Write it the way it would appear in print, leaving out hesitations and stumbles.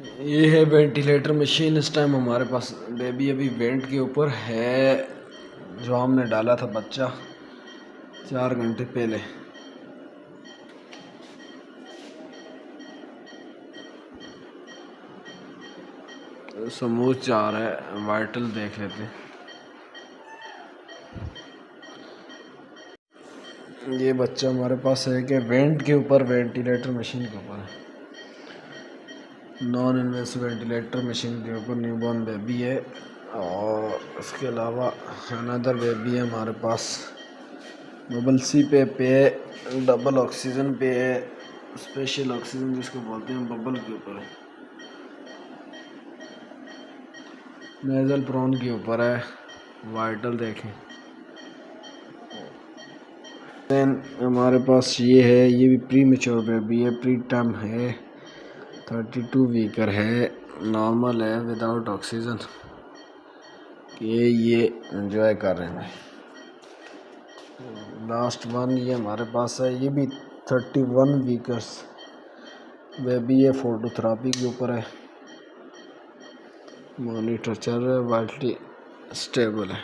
ये है ventilator machine. इस टाइम हमारे पास बेबी अभी वेंट के ऊपर है, जो हमने डाला था बच्चा 4 घंटे पहले। समूच जा रहा है, वाइटल देख लेते हैं। ये बच्चा हमारे पास है कि वेंट के ऊपर, वेंटिलेटर मशीन के ऊपर है, नॉन इन्वेसिव वेंटिलेटर मशीन के ऊपर न्यूबॉर्न बेबी है। और इसके अलावा अनदर बेबी है हमारे पास, बबल सी पे है, डबल ऑक्सीजन पे है, स्पेशल ऑक्सीजन जिसको बोलते हैं, बबल के ऊपर है, नेजल प्रॉन के ऊपर है, वाइटल देखें। देन हमारे पास ये है, ये भी प्री मेच्योर बेबी है, प्री टर्म है, 32 वीकर है, नॉर्मल है, विदाउट ऑक्सीजन। ये एंजॉय कर रहे हैं। लास्ट वन ये हमारे पास है, ये भी 31 वीकर्स बेबी है, फोटोथेरापी के ऊपर है, मॉनिटर चल रहा है, वाइटली स्टेबल है।